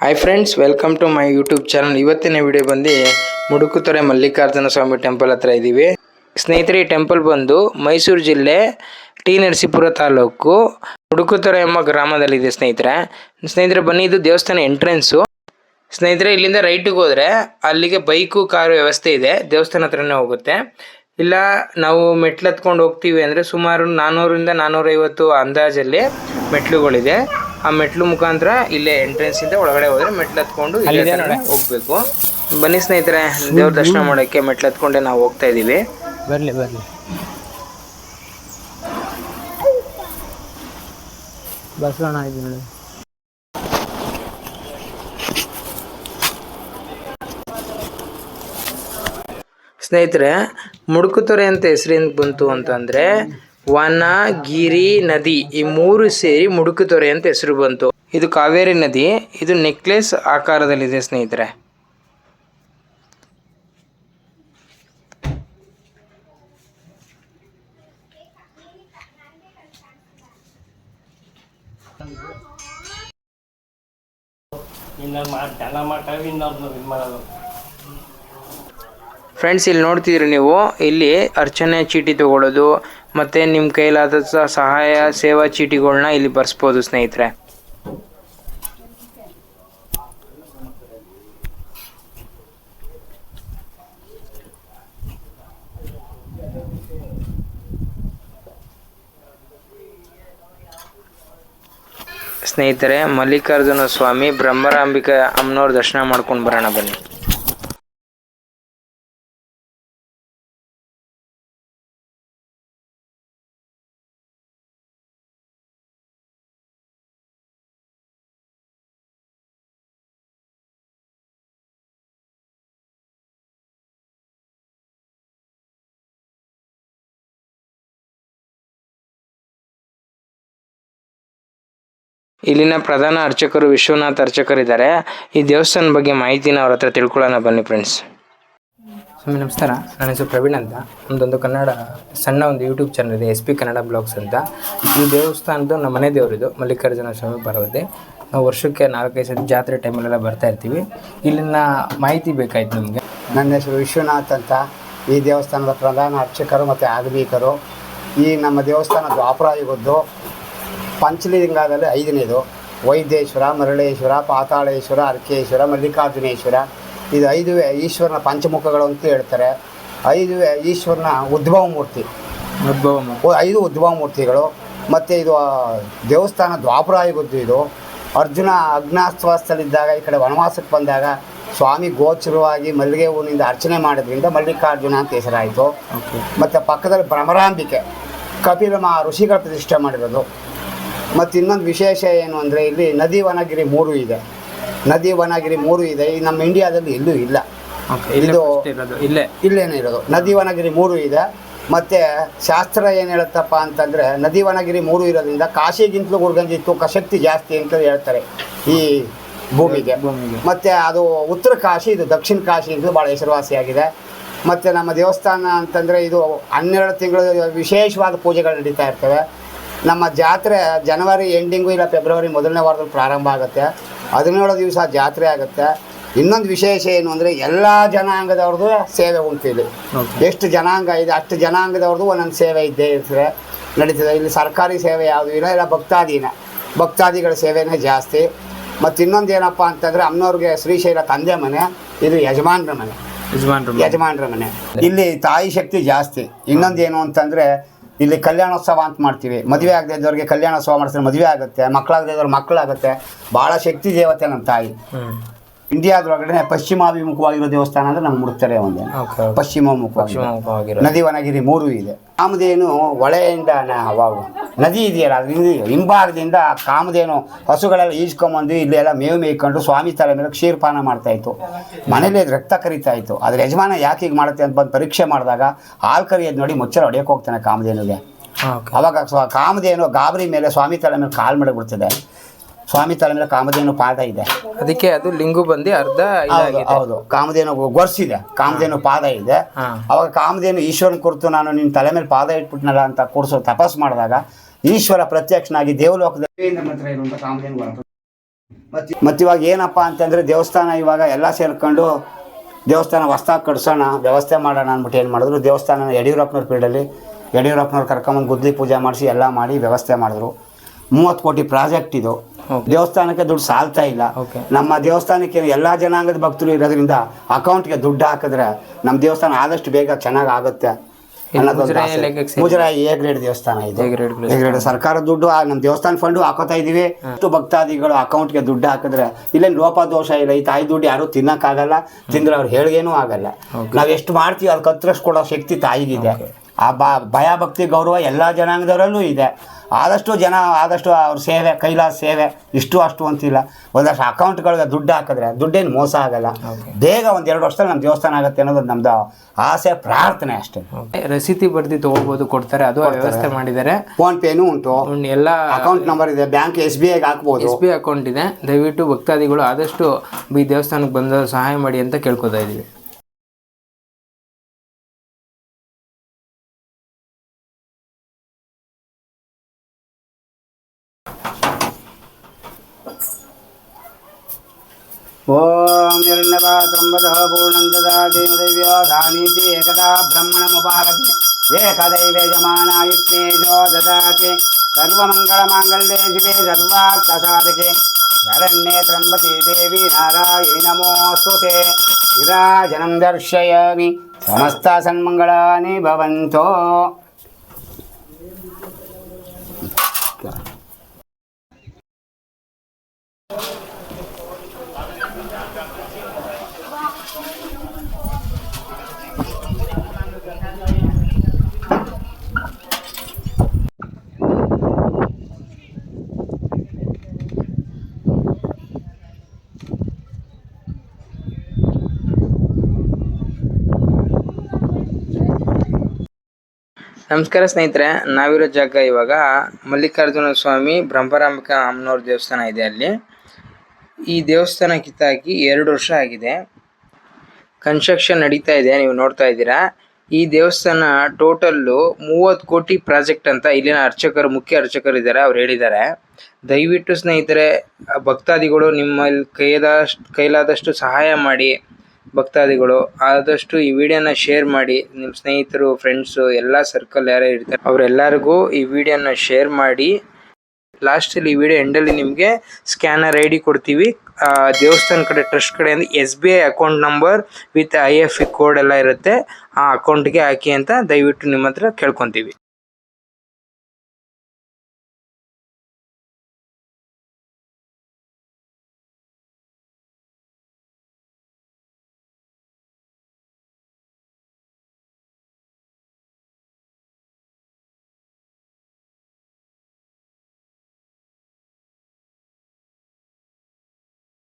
Hi friends, welcome to my YouTube channel. ಇವತ್ತಿನ video ಬಂದು ಮುಡುಕುತೊರೆ ಮಲ್ಲಿಕಾರ್ಜುನ ಸ್ವಾಮಿ temple ಹತ್ರ ಇದ್ದೀವಿ. ಸ್ನೇಹಿತರೆ, ಈ ಟೆಂಪಲ್ ಬಂದು ಮೈಸೂರು ಜಿಲ್ಲೆ ಟಿ ನರಸೀಪುರ ತಾಲೂಕು ಮುಡುಕುತೊರೆ ಎಂಬ ಗ್ರಾಮದಲ್ಲಿದೆ. ಸ್ನೇಹಿತರೆ ಬನ್ನಿ, ಇದು ದೇವಸ್ಥಾನ ಎಂಟ್ರೆನ್ಸು. ಸ್ನೇಹಿತರೆ, ಇಲ್ಲಿಂದ ರೈಟಿಗೆ ಹೋದರೆ ಅಲ್ಲಿಗೆ ಬೈಕು ಕಾರು ವ್ಯವಸ್ಥೆ ಇದೆ, ದೇವಸ್ಥಾನ ಹತ್ರನೇ ಹೋಗುತ್ತೆ. ಇಲ್ಲ ನಾವು ಮೆಟ್ಲು ಹತ್ಕೊಂಡು ಹೋಗ್ತೀವಿ ಅಂದರೆ ಸುಮಾರು 400ರಿಂದ 450 ಅಂದಾಜಲ್ಲಿ ಮೆಟ್ಲುಗಳಿದೆ. ಆ ಮೆಟ್ಲು ಮುಖಾಂತರ ಇಲ್ಲೇ ಎಂಟ್ರೆನ್ಸ್ ಇಂದ ಒಳಗಡೆ ಹೋದ್ರೆ ಮೆಟ್ಲು ಹತ್ಕೊಂಡು ಹೋಗ್ಬೇಕು. ಬನ್ನಿ ಸ್ನೇಹಿತರೆ, ದೇವ್ರ ದರ್ಶನ ಮಾಡೋಕ್ಕೆ ಮೆಟ್ಲು ಹತ್ಕೊಂಡೆ ನಾವು ಹೋಗ್ತಾ ಇದ್ದೀವಿ. ಬರ್ಲಿ ಬಸವಣ್ಣ ಇದು ನೋಡಿ. ಸ್ನೇಹಿತರೆ, ಮುಡುಕುತೊರೆ ಅಂತ ಹೆಸರೇನು ಬಂತು ಅಂತಂದ್ರೆ ವನ, ಗಿರಿ, ನದಿ ಈ ಮೂರು ಸೇರಿ ಮುಡುಕುತೊರೆ ಅಂತ ಹೆಸರು ಬಂತು. ಇದು ಕಾವೇರಿ ನದಿ. ಇದು ನೆಕ್ಲೆಸ್ ಆಕಾರದಲ್ಲಿದೆ ಸ್ನೇಹಿತರೆ. ಫ್ರೆಂಡ್ಸ್, ಇಲ್ಲಿ ನೋಡ್ತಿದ್ರಿ ನೀವು, ಇಲ್ಲಿ ಅರ್ಚನೆ ಚೀಟಿ ತಗೊಳ್ಳೋದು ಮತ್ತು ನಿಮ್ಮ ಕೈಲಾದ ಸಹಾಯ ಸೇವಾ ಚೀಟಿಗಳನ್ನ ಇಲ್ಲಿ ಬರ್ಸ್ಬೋದು ಸ್ನೇಹಿತರೆ. ಸ್ನೇಹಿತರೆ, ಮಲ್ಲಿಕಾರ್ಜುನ ಸ್ವಾಮಿ ಬ್ರಹ್ಮರಾಂಬಿಕೆ ಅಮ್ಮನವ್ರ ದರ್ಶನ ಮಾಡ್ಕೊಂಡು ಬರೋಣ ಬನ್ನಿ. ಇಲ್ಲಿನ ಪ್ರಧಾನ ಅರ್ಚಕರು ವಿಶ್ವನಾಥ್ ಅರ್ಚಕರಿದ್ದಾರೆ. ಈ ದೇವಸ್ಥಾನ ಬಗ್ಗೆ ಮಾಹಿತಿನ ಅವ್ರ ಹತ್ರ ತಿಳ್ಕೊಳ್ಳೋಣ ಬನ್ನಿ ಫ್ರೆಂಡ್ಸ್. ಸ್ವಾಮಿ ನಮಸ್ಕಾರ, ನನ್ನ ಹೆಸರು ಪ್ರವೀಣ್ ಅಂತ. ನಮ್ಮದೊಂದು ಕನ್ನಡ ಸಣ್ಣ ಒಂದು ಯೂಟ್ಯೂಬ್ ಚಾನಲ್ ಇದೆ, SP ಕನ್ನಡ ಬ್ಲಾಗ್ಸ್ ಅಂತ. ಈ ದೇವಸ್ಥಾನದ್ದು ನಮ್ಮ ಮನೆ ದೇವರಿದು ಮಲ್ಲಿಕಾರ್ಜುನ ಸ್ವಾಮಿ ಬರೋದೆ. ನಾವು ವರ್ಷಕ್ಕೆ 4-5 ಸತಿ ಜಾತ್ರೆ ಟೈಮಲ್ಲೆಲ್ಲ ಬರ್ತಾ ಇರ್ತೀವಿ. ಇಲ್ಲಿನ ಮಾಹಿತಿ ಬೇಕಾಯ್ತು ನಮಗೆ. ನನ್ನ ಹೆಸರು ವಿಶ್ವನಾಥ್ ಅಂತ. ಈ ದೇವಸ್ಥಾನದ ಪ್ರಧಾನ ಅರ್ಚಕರು ಮತ್ತು ಆಗಮಿಕರು. ಈ ನಮ್ಮ ದೇವಸ್ಥಾನ ದ್ವಾಪರ ಯುಗದ್ದು. ಪಂಚಲಿಂಗದಲ್ಲಿ 5ನೇದು ವೈದ್ಯೇಶ್ವರ, ಮರಳೇಶ್ವರ, ಪಾತಾಳೇಶ್ವರ, ಅರ್ಕೇಶ್ವರ, ಮಲ್ಲಿಕಾರ್ಜುನೇಶ್ವರ. ಇದು 5 ಈಶ್ವರನ ಪಂಚಮುಖಗಳು ಅಂತ ಹೇಳ್ತಾರೆ. 5 ಈಶ್ವರನ ಉದ್ಭವ ಮೂರ್ತಿ, 5 ಉದ್ಭವ ಮೂರ್ತಿಗಳು. ಮತ್ತು ಇದು ದೇವಸ್ಥಾನ ದ್ವಾಪರಾಯುಗದ್ದು. ಇದು ಅರ್ಜುನ ಅಜ್ಞಾತವಾಸದಲ್ಲಿದ್ದಾಗ ಈ ಕಡೆ ವನವಾಸಕ್ಕೆ ಬಂದಾಗ ಸ್ವಾಮಿ ಗೋಚರವಾಗಿ ಮಲ್ಲಿಗೆ ಹೂವಿನಿಂದ ಅರ್ಚನೆ ಮಾಡೋದ್ರಿಂದ ಮಲ್ಲಿಕಾರ್ಜುನ ಅಂತ ಹೆಸರಾಯಿತು. ಮತ್ತು ಪಕ್ಕದಲ್ಲಿ ಭ್ರಮರಾಂಬಿಕೆ, ಕಪಿಲ ಋಷಿಗಳ ಪ್ರತಿಷ್ಠೆ ಮಾಡಿರೋದು. ಮತ್ತು ಇನ್ನೊಂದು ವಿಶೇಷ ಏನು ಅಂದರೆ ಇಲ್ಲಿ ನದಿ ವನಗಿರಿ 3 ಇದೆ. ನದಿ ವನಗಿರಿ 3 ಇದೆ. ಈ ನಮ್ಮ ಇಂಡಿಯಾದಲ್ಲಿ ಎಲ್ಲೂ ಇಲ್ಲ. ಇದು ಇಲ್ಲೇನೇ ಇರೋದು. ನದಿ ವನಗಿರಿ 3 ಇದೆ. ಮತ್ತು ಶಾಸ್ತ್ರ ಏನು ಹೇಳುತ್ತಪ್ಪ ಅಂತಂದರೆ, ನದಿ ವನಗಿರಿ 3 ಇರೋದ್ರಿಂದ ಕಾಶಿಗಿಂತಲೂ ಗುರ್ಗಂಜಿ ತೂಕಶಕ್ತಿ ಜಾಸ್ತಿ ಅಂತ ಹೇಳ್ತಾರೆ ಈ ಭೂಮಿಗೆ. ಮತ್ತು ಅದು ಉತ್ತರ ಕಾಶಿ, ಇದು ದಕ್ಷಿಣ ಕಾಶಿ ಅಂತಲೂ ಭಾಳ ಹೆಸರುವಾಸಿಯಾಗಿದೆ. ಮತ್ತು ನಮ್ಮ ದೇವಸ್ಥಾನ ಅಂತಂದರೆ ಇದು 12 ತಿಂಗಳು ವಿಶೇಷವಾದ ಪೂಜೆಗಳು ನಡೀತಾ ಇರ್ತವೆ. ನಮ್ಮ ಜಾತ್ರೆ ಜನವರಿ ಎಂಡಿಂಗು ಇಲ್ಲ ಫೆಬ್ರವರಿ ಮೊದಲನೇ ವಾರದಲ್ಲಿ ಪ್ರಾರಂಭ ಆಗುತ್ತೆ. 17 ದಿವಸ ಜಾತ್ರೆ ಆಗುತ್ತೆ. ಇನ್ನೊಂದು ವಿಶೇಷ ಏನು ಅಂದರೆ ಎಲ್ಲ ಜನಾಂಗದವ್ರದ್ದು ಸೇವೆ ಉಂಟು ಇಲ್ಲಿ. ಎಷ್ಟು ಜನಾಂಗ ಇದೆ ಅಷ್ಟು ಜನಾಂಗದವ್ರದ್ದು ಒಂದೊಂದು ಸೇವೆ ಇದ್ದೇ ಇರ್ತದೆ, ನಡೀತದೆ. ಇಲ್ಲಿ ಸರ್ಕಾರಿ ಸೇವೆ ಯಾವುದೂ ಇಲ್ಲ, ಭಕ್ತಾದಿಗಳ ಸೇವೆನೇ ಜಾಸ್ತಿ. ಮತ್ತು ಇನ್ನೊಂದು ಏನಪ್ಪ ಅಂತಂದರೆ, ಅಮ್ಮನವ್ರಿಗೆ ಶ್ರೀಶೈಲ ತಂದೆ ಮನೆ, ಇದು ಯಜಮಾನ್ರ ಮನೆ. ಇಲ್ಲಿ ತಾಯಿ ಶಕ್ತಿ ಜಾಸ್ತಿ. ಇನ್ನೊಂದು ಏನು ಅಂತಂದರೆ, ಇಲ್ಲಿ ಕಲ್ಯಾಣೋತ್ಸವ ಅಂತ ಮಾಡ್ತೀವಿ. ಮದುವೆ ಆಗದೆ ಇದ್ದವ್ರಿಗೆ ಕಲ್ಯಾಣೋತ್ಸವ ಮಾಡಿಸಿದ್ರೆ ಮದುವೆ ಆಗುತ್ತೆ, ಮಕ್ಕಳಾಗದೆ ಇದ್ದವ್ರು ಮಕ್ಕಳಾಗುತ್ತೆ. ಭಾಳ ಶಕ್ತಿ ದೇವತೆ ನಮ್ಮ ತಾಯಿ. ಇಂಡಿಯಾದೊಳಗಡೆ ಪಶ್ಚಿಮಾಭಿಮುಖವಾಗಿರೋ ದೇವಸ್ಥಾನ ಅಂದರೆ ನಮ್ಮ ಮುಡುಕುತೊರೆ ಒಂದೇ. ಪಶ್ಚಿಮಾಭಿಮುಖವಾಗಿ ನದಿ ವನಗಿರಿ 3 ಇದೆ. ಕಾಮಧೇನು ಹೊಳೆಯಿಂದ ನದಿ ಇದೆಯಲ್ಲ, ಅದರಿಂದ ಹಿಂಭಾಗದಿಂದ ಕಾಮಧೇನು ಹಸುಗಳೆಲ್ಲ ಈಜ್ಕೊಂಬಂದು ಇಲ್ಲೆಲ್ಲ ಮೇವು ಮೇಯ್ಕೊಂಡು ಸ್ವಾಮಿ ತಲೆ ಮೇಲೆ ಕ್ಷೀರಪಾನ ಮಾಡ್ತಾಯಿತ್ತು. ಮನೇಲಿ ರಕ್ತ ಕರಿತಾಯಿತ್ತು. ಅದ್ರ ಯಜಮಾನ ಯಾಕೆ ಹೀಗೆ ಮಾಡುತ್ತೆ ಅಂತ ಬಂದು ಪರೀಕ್ಷೆ ಮಾಡಿದಾಗ ಹಾಲು ಕರಿಯೋದು ನೋಡಿ ಮುಚ್ಚಳ ಹೊಡೆಯೋಕೆ ಹೋಗ್ತಾನೆ ಕಾಮಧೇನುಗೆ. ಅವಾಗ ಕಾಮಧೇನು ಗಾಬರಿ ಮೇಲೆ ಸ್ವಾಮಿ ತಲೆ ಮೇಲೆ ಕಾಲು ಮಾಡಿಬಿಡ್ತದೆ. ಸ್ವಾಮಿ ತಲೆ ಮೇಲೆ ಕಾಮಧೇನು ಪಾದ ಇದೆ, ಅದಕ್ಕೆ ಅದು ಲಿಂಗು ಬಂದು ಅರ್ಧ. ಹೌದು, ಕಾಮಧೇನು ಗೊರ್ಸಿದೆ, ಕಾಮಧೇನು ಪಾದ ಇದೆ. ಅವಾಗ ಕಾಮಧೇನು ಈಶ್ವರನ ಕುರಿತು ನಾನು ನಿನ್ನ ತಲೆ ಮೇಲೆ ಪಾದ ಇಟ್ಬಿಟ್ನಲ್ಲ ಅಂತ ಕೂರಿಸೋ ತಪಸ್ ಮಾಡಿದಾಗ ಈಶ್ವರ ಪ್ರತ್ಯಕ್ಷನಾಗಿ ದೇವಲೋಕದಲ್ಲಿ ಕಾಮಧೇನು ಮತ್ತು ಇವಾಗ ಏನಪ್ಪ ಅಂತಂದರೆ ದೇವಸ್ಥಾನ ಇವಾಗ ಎಲ್ಲ ಸೇರ್ಕೊಂಡು ದೇವಸ್ಥಾನ ಹೊಸ್ದಾಗಿ ಕಟ್ಸೋಣ ವ್ಯವಸ್ಥೆ ಮಾಡೋಣ ಅಂದ್ಬಿಟ್ಟು ಏನು ಮಾಡಿದ್ರು, ದೇವಸ್ಥಾನ ಯಡಿಯೂರಪ್ಪನವ್ರ ಪೀರಿಯಡಲ್ಲಿ ಯಡಿಯೂರಪ್ಪನವ್ರು ಕರ್ಕೊಂಬಂದು ಗುದ್ಲಿ ಪೂಜೆ ಮಾಡಿಸಿ ಎಲ್ಲ ಮಾಡಿ ವ್ಯವಸ್ಥೆ ಮಾಡಿದ್ರು. 30 ಕೋಟಿ ಪ್ರಾಜೆಕ್ಟ್ ಇದು. ದೇವಸ್ಥಾನಕ್ಕೆ ದುಡ್ಡು ಸಾಲ್ತಾ ಇಲ್ಲ. ನಮ್ಮ ದೇವಸ್ಥಾನಕ್ಕೆ ಎಲ್ಲ ಜನಾಂಗದ ಭಕ್ತರು ಇರೋದ್ರಿಂದ ಅಕೌಂಟ್ಗೆ ದುಡ್ಡು ಹಾಕಿದ್ರೆ ನಮ್ಮ ದೇವಸ್ಥಾನ ಆದಷ್ಟು ಬೇಗ ಚೆನ್ನಾಗಿ ಆಗುತ್ತೆ ಅನ್ನೋದೊಂದು ಮುಜರಾಯಿ ಎ ಗ್ರೇಡ್ ದೇವಸ್ಥಾನ ಇದು. ಎ ಗ್ರೇಡ್ ಸರ್ಕಾರ ದುಡ್ಡು ನಮ್ಮ ದೇವಸ್ಥಾನ ಫಂಡು ಹಾಕೋತಾ ಇದೀವಿ. ಅಷ್ಟು ಭಕ್ತಾದಿಗಳು ಅಕೌಂಟ್ಗೆ ದುಡ್ಡು ಹಾಕಿದ್ರೆ ಇಲ್ಲೇನು ಲೋಪದೋಷ ಇಲ್ಲ. ಈ ತಾಯಿ ದುಡ್ಡು ಯಾರು ತಿನ್ನಕ್ಕಾಗಲ್ಲ, ತಿಂದ್ರೆ ಅವ್ರು ಹೇಳಿಗೇನೂ ಆಗಲ್ಲ. ನಾವು ಎಷ್ಟು ಮಾಡ್ತೀವಿ ಅದಕ್ಕೆ ಕತ್ತರಿಸಿ ಕೊಡೋ ಶಕ್ತಿ ತಾಯಿಗಿದೆ. ಆ ಭಯ ಭಕ್ತಿ ಗೌರವ ಎಲ್ಲ ಜನಾಂಗದವರಲ್ಲೂ ಇದೆ. ಆದಷ್ಟು ಅವ್ರ ಸೇವೆ, ಕೈಲಾಸ ಸೇವೆ ಇಷ್ಟು ಅಷ್ಟು ಅಂತಿಲ್ಲ. ಒಂದಷ್ಟು ಅಕೌಂಟ್ಗಳಿಗೆ ದುಡ್ಡು ಹಾಕಿದ್ರೆ ದುಡ್ಡೇನು ಮೋಸ ಆಗಲ್ಲ. ಬೇಗ 1-2 ವರ್ಷದಲ್ಲಿ ನಮ್ಮ ದೇವಸ್ಥಾನ ಆಗುತ್ತೆ ಅನ್ನೋದು ನಮ್ದು ಆಸೆ, ಪ್ರಾರ್ಥನೆ ಅಷ್ಟೇ. ರಸೀತಿ ಬರ್ದಿ ತಗೋಬಹುದು, ಕೊಡ್ತಾರೆ, ಅದು ವ್ಯವಸ್ಥೆ ಮಾಡಿದ್ದಾರೆ. ಫೋನ್ ಪೇನೂ ಉಂಟು, ಎಲ್ಲ ಅಕೌಂಟ್ ನಂಬರ್ ಇದೆ, ಬ್ಯಾಂಕ್ SBI ಹಾಕ್ಬೋದು, SBI ಅಕೌಂಟ್ ಇದೆ. ದಯವಿಟ್ಟು ಭಕ್ತಾದಿಗಳು ಆದಷ್ಟು ಈ ದೇವಸ್ಥಾನಕ್ಕೆ ಬಂದ ಸಹಾಯ ಮಾಡಿ ಅಂತ ಕೇಳ್ಕೊತಾ ಇದೀವಿ. ಓಂ ನಿರ್ಣವಾತಂಬತಃ ಪೂರ್ಣಂ ದದಾತಿ ದಿವ್ಯೋಧಾನೀತಿ ಏಕದಾ ಬ್ರಹ್ಮಣಮುಪಾರತಿ ಏಕದೈವೇ ಯಜಮಾನಾಯುಷ್ಯೇಜೋ ದದಾತಿ ಸರ್ವಮಂಗಳಮಾಂಗಲ್ಯೇ ಶಿವೆ ಸರ್ವಾರ್ಥಸಾಧಕೆ ಶರಣ್ಯೇ ತ್ರ್ಯಂಬಕೆ ದೇವಿ ನಾರಾಯಣಿ ನಮೋಸ್ತುತೆ. ವಿರಾಜನಂ ದರ್ಶಯಾಮಿ, ಸಮಸ್ತ ಸನ್ಮಂಗಳಾನಿ ಭವಂತೋ. ನಮಸ್ಕಾರ ಸ್ನೇಹಿತರೆ, ನಾವಿರೋ ಜಾಗ ಇವಾಗ ಮಲ್ಲಿಕಾರ್ಜುನ ಸ್ವಾಮಿ ಬ್ರಹ್ಮರಾಂಬಿಕಾ ಅಮ್ಮನವ್ರ ದೇವಸ್ಥಾನ ಇದೆ. ಅಲ್ಲಿ ಈ ದೇವಸ್ಥಾನ ಕಿತ್ತಾಕಿ 2 ವರ್ಷ ಆಗಿದೆ. ಕನ್ಸ್ಟ್ರಕ್ಷನ್ ನಡೀತಾ ಇದೆ, ನೀವು ನೋಡ್ತಾ ಇದ್ದೀರಾ. ಈ ದೇವಸ್ಥಾನ ಟೋಟಲ್ಲು 30 ಕೋಟಿ ಪ್ರಾಜೆಕ್ಟ್ ಅಂತ ಇಲ್ಲಿನ ಅರ್ಚಕರು, ಮುಖ್ಯ ಅರ್ಚಕರು ಇದ್ದಾರೆ, ಅವ್ರು ಹೇಳಿದ್ದಾರೆ. ದಯವಿಟ್ಟು ಸ್ನೇಹಿತರೆ, ಭಕ್ತಾದಿಗಳು ನಿಮ್ಮಲ್ಲಿ ಕೈಲಾದಷ್ಟು ಸಹಾಯ ಮಾಡಿ. ಭಕ್ತಾದಿಗಳು ಆದಷ್ಟು ಈ ವಿಡಿಯೋನ ಶೇರ್ ಮಾಡಿ. ನಿಮ್ಮ ಸ್ನೇಹಿತರು, ಫ್ರೆಂಡ್ಸು, ಎಲ್ಲ ಸರ್ಕಲ್ ಯಾರೇ ಇರ್ತಾರೆ ಅವರೆಲ್ಲರಿಗೂ ಈ ವಿಡಿಯೋನ ಶೇರ್ ಮಾಡಿ. ಲಾಸ್ಟಲ್ಲಿ ಈ ವಿಡಿಯೋ ಎಂಡಲ್ಲಿ ನಿಮಗೆ ಸ್ಕ್ಯಾನರ್ ID ಕೊಡ್ತೀವಿ. ದೇವಸ್ಥಾನ ಕಡೆ, ಟ್ರಸ್ಟ್ ಕಡೆಯಿಂದ SBI account number with IFSC code ಎಲ್ಲ ಇರುತ್ತೆ. ಆ ಅಕೌಂಟ್ಗೆ ಹಾಕಿ ಅಂತ ದಯವಿಟ್ಟು ನಿಮ್ಮ ಹತ್ರ ಕೇಳ್ಕೊತೀವಿ.